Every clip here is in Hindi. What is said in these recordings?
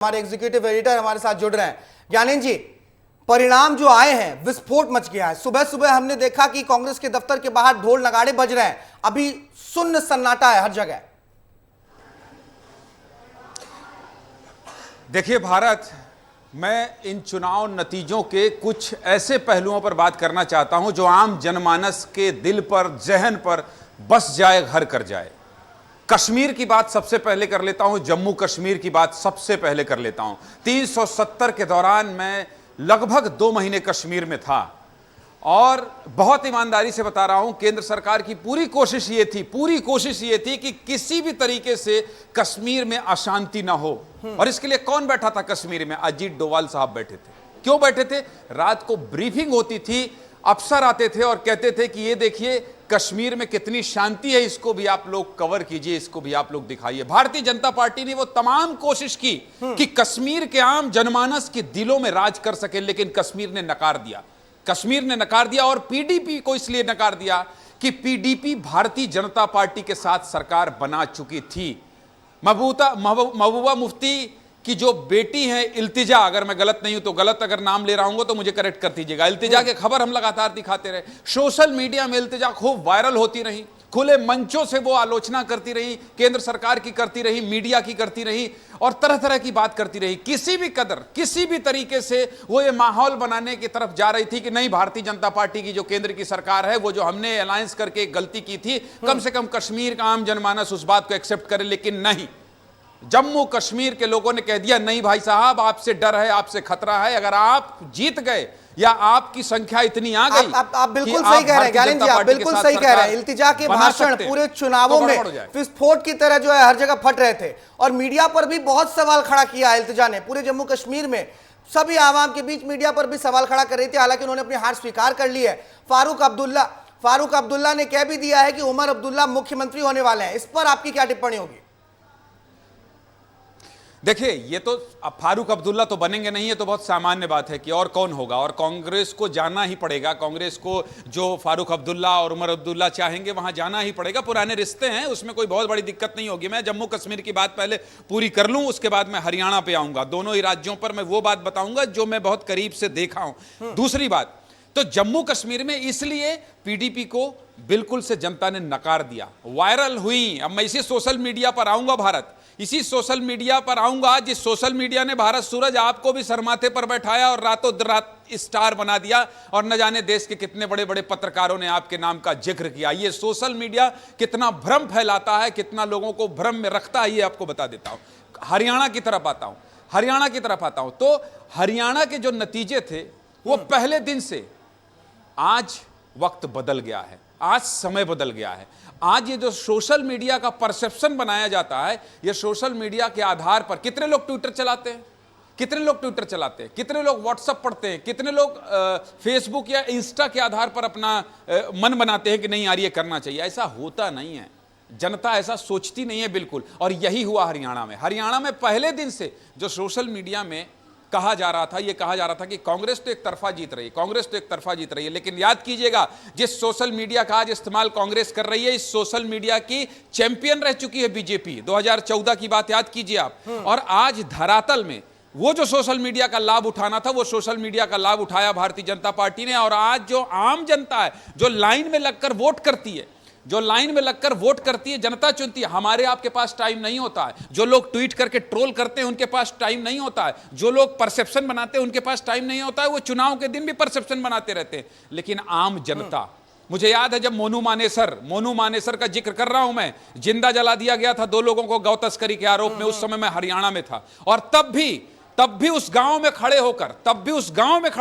हमारे एग्जीक्यूटिव एडिटर हमारे साथ जुड़ रहे हैं। ज्ञानेंद्र जी, परिणाम जो आए हैं, विस्फोट मच गया है। सुबह सुबह हमने देखा कि कांग्रेस के दफ्तर के बाहर ढोल नगाड़े बज रहे हैं, अभी सुन्न सन्नाटा है हर जगह। देखिए भारत, मैं इन चुनाव नतीजों के कुछ ऐसे पहलुओं पर बात करना चाहता हूं जो आम जनमानस के दिल पर, जहन पर बस जाए, घर कर जाए। कश्मीर की बात सबसे पहले कर लेता हूं, जम्मू कश्मीर की बात सबसे पहले कर लेता हूं। 370 के दौरान मैं लगभग 2 महीने कश्मीर में था और बहुत ईमानदारी से बता रहा हूं, केंद्र सरकार की पूरी कोशिश ये थी कि किसी भी तरीके से कश्मीर में अशांति ना हो। और इसके लिए कौन बैठा था कश्मीर में? अजीत डोवाल साहब बैठे थे। क्यों बैठे थे? रात को ब्रीफिंग होती थी, अफसर आते थे और कहते थे कि ये देखिए कश्मीर में कितनी शांति है, इसको भी आप लोग कवर कीजिए, इसको भी आप लोग दिखाइए। भारतीय जनता पार्टी ने वो तमाम कोशिश की कि कश्मीर के आम जनमानस के दिलों में राज कर सके, लेकिन कश्मीर ने नकार दिया। और पीडीपी को इसलिए नकार दिया कि पीडीपी भारतीय जनता पार्टी के साथ सरकार बना चुकी थी। महबूबा मुफ्ती कि जो बेटी है इल्तिजा, अगर मैं गलत नहीं हूं तो, गलत अगर नाम ले रहा हूं तो मुझे करेक्ट कर दीजिएगा। इल्तिजा की खबर हम लगातार दिखाते रहे, सोशल मीडिया में इल्तिजा खूब वायरल होती रही, खुले मंचों से वो आलोचना करती रही, केंद्र सरकार की करती रही, मीडिया की करती रही और तरह तरह की बात करती रही। किसी भी तरीके से वो ये माहौल बनाने की तरफ जा रही थी कि नहीं, भारतीय जनता पार्टी की जो केंद्र की सरकार है, वो जो हमने अलायंस करके एक गलती की थी, कम से कम कश्मीर का आम जनमानस उस बात को एक्सेप्ट करे। लेकिन नहीं, जम्मू कश्मीर के लोगों ने कह दिया नहीं भाई साहब, आपसे डर है, आपसे खतरा है। अगर आप जीत गए या आपकी संख्या इतनी आ गई, आप बिल्कुल सही कह रहे हैं ज्ञानेंद्र जी, आप बिल्कुल सही कह रहे हैं। इल्तिजा के भाषण पूरे चुनावों में विस्फोट की तरह जो है हर जगह फट रहे थे और मीडिया पर भी बहुत सवाल खड़ा किया इल्तिजा ने। पूरे जम्मू कश्मीर में सभी आवाम के बीच मीडिया पर भी सवाल खड़ा कर रही थी, हालांकि उन्होंने अपनी हार स्वीकार कर ली है। फारूक अब्दुल्ला ने कह भी दिया है कि उमर अब्दुल्ला मुख्यमंत्री होने वाले हैं। इस पर आपकी क्या टिप्पणी होगी? देखिए, ये तो अब फारूक अब्दुल्ला तो बनेंगे नहीं, ये तो बहुत सामान्य बात है कि और कौन होगा। और कांग्रेस को जाना ही पड़ेगा, कांग्रेस को जो फारूक अब्दुल्ला और उमर अब्दुल्ला चाहेंगे वहां जाना ही पड़ेगा। पुराने रिश्ते हैं, उसमें कोई बहुत बड़ी दिक्कत नहीं होगी। मैं जम्मू कश्मीर की बात पहले पूरी कर लूं, उसके बाद मैं हरियाणा पे आऊंगा। दोनों ही राज्यों पर मैं वो बात बताऊंगा जो मैं बहुत करीब से देखा हूं। दूसरी बात, तो जम्मू कश्मीर में इसलिए पीडीपी को बिल्कुल से जनता ने नकार दिया, वायरल हुई। अब मैं इसी सोशल मीडिया पर आऊंगा, भारत, इसी सोशल मीडिया पर आऊंगा जिस सोशल मीडिया ने भारत सूरज आपको भी सरमाथे पर बैठाया और रातों रात स्टार बना दिया और न जाने देश के कितने बड़े बड़े पत्रकारों ने आपके नाम का जिक्र किया। ये सोशल मीडिया कितना भ्रम फैलाता है, कितना लोगों को भ्रम में रखता है, ये आपको बता देता हूं। हरियाणा की तरफ आता हूं तो हरियाणा के जो नतीजे थे वो पहले दिन से आज वक्त बदल गया है, आज समय बदल गया है। आज ये जो सोशल मीडिया का परसेप्शन बनाया जाता है, ये सोशल मीडिया के आधार पर कितने लोग ट्विटर चलाते हैं, कितने लोग व्हाट्सएप पढ़ते हैं, कितने लोग फेसबुक या इंस्टा के आधार पर अपना मन बनाते हैं कि नहीं यार ये करना चाहिए। ऐसा होता नहीं है, जनता ऐसा सोचती नहीं है बिल्कुल। और यही हुआ हरियाणा में पहले दिन से जो सोशल मीडिया में कहा जा रहा था कि कांग्रेस तो एक तरफा जीत रही है, लेकिन याद कीजिएगा, जिस सोशल मीडिया का आज इस्तेमाल कांग्रेस कर रही है, इस सोशल मीडिया की चैंपियन रह चुकी है बीजेपी। 2014 की बात याद कीजिए आप। और आज धरातल में वो जो सोशल मीडिया का लाभ उठाना था, वो सोशल मीडिया का लाभ उठाया भारतीय जनता पार्टी ने। और आज जो आम जनता है, जो लाइन में लगकर वोट करती है, जनता चुनती है। हमारे आपके पास टाइम नहीं होता है, जो लोग ट्वीट करके ट्रोल करते हैं उनके पास टाइम नहीं होता है, जो लोग परसेप्शन बनाते हैं उनके पास टाइम नहीं होता है, वो चुनाव के दिन भी परसेप्शन बनाते रहते हैं। लेकिन आम जनता, मुझे याद है जब मोनू मानेसर का जिक्र कर रहा हूं मैं, जिंदा जला दिया गया था 2 लोगों को गौ तस्करी के आरोप में। उस समय मैं हरियाणा में था और तब भी उस गांव में खड़े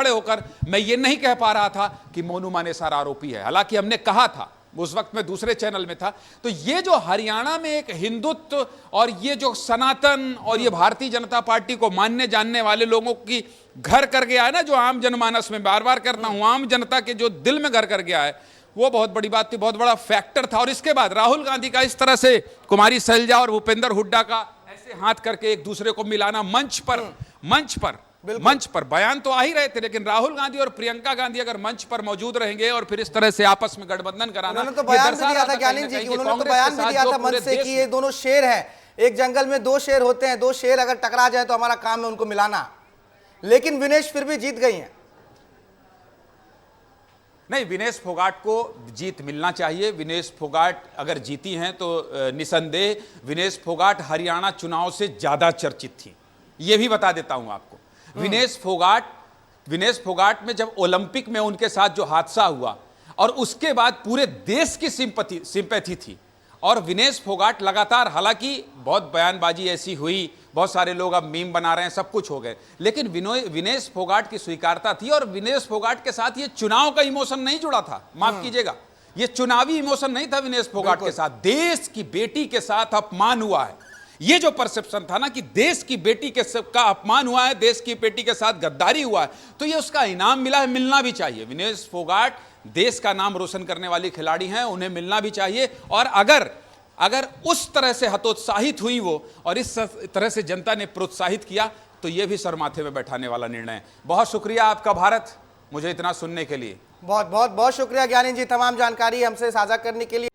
होकर मैं ये नहीं कह पा रहा था कि मोनू मानेसर आरोपी है, हालांकि हमने कहा था, उस वक्त मैं दूसरे चैनल में था। तो ये जो हरियाणा में एक हिंदुत्व और ये जो सनातन और ये भारतीय जनता पार्टी को मानने जानने वाले लोगों की घर कर गया है ना, जो आम जनमानस में, बार बार करता हूं, आम जनता के जो दिल में घर कर गया है, वो बहुत बड़ी बात थी, बहुत बड़ा फैक्टर था। और इसके बाद राहुल गांधी का इस तरह से कुमारी सैलजा और भूपेंद्र हुड्डा का ऐसे हाथ करके एक दूसरे को मिलाना मंच पर बयान तो आ ही रहे थे, लेकिन राहुल गांधी और प्रियंका गांधी अगर मंच पर मौजूद रहेंगे और फिर इस तरह से आपस में गठबंधन कराना, उन्होंने तो बयान भी दिया था ज्ञानेंद्र जी, उन्होंने तो बयान भी दिया था मंच से कि ये दोनों शेर हैं, एक जंगल में दो शेर होते हैं, दो शेर अगर टकरा जाए तो हमारा काम है उनको मिलाना, लेकिन विनेश फिर भी जीत गई हैं। नहीं, विनेश फोगाट को जीत मिलना चाहिए। विनेश फोगाट अगर जीती हैं तो निसंदेह विनेश फोगाट हरियाणा चुनाव से ज्यादा चर्चित थी। ये भी बता देता हूं आपको। विनेश फोगाट में जब ओलंपिक में उनके साथ जो हादसा हुआ और उसके बाद पूरे देश की सिंपैथी थी, और विनेश फोगाट लगातार, हालांकि बहुत बयानबाजी ऐसी हुई, बहुत सारे लोग अब मीम बना रहे हैं, सब कुछ हो गए, लेकिन विनेश फोगाट की स्वीकारता थी। और विनेश फोगाट के साथ ये चुनाव का इमोशन नहीं जुड़ा था, माफ कीजिएगा, ये चुनावी इमोशन नहीं था विनेश फोगाट के साथ। देश की बेटी के साथ अपमान हुआ है, ये जो परसेप्शन था ना कि देश की बेटी का अपमान हुआ है, देश की बेटी के साथ गद्दारी हुआ है, तो ये उसका इनाम मिला है, मिलना भी चाहिए। विनेश फोगाट देश का नाम रोशन करने वाली खिलाड़ी हैं, उन्हें मिलना भी चाहिए। और अगर उस तरह से हतोत्साहित हुई वो, और इस तरह से जनता ने प्रोत्साहित किया, तो ये भी सर माथे में बैठाने वाला निर्णय है। बहुत शुक्रिया आपका भारत, मुझे इतना सुनने के लिए। बहुत बहुत बहुत शुक्रिया ज्ञानी जी, तमाम जानकारी हमसे साझा करने के लिए।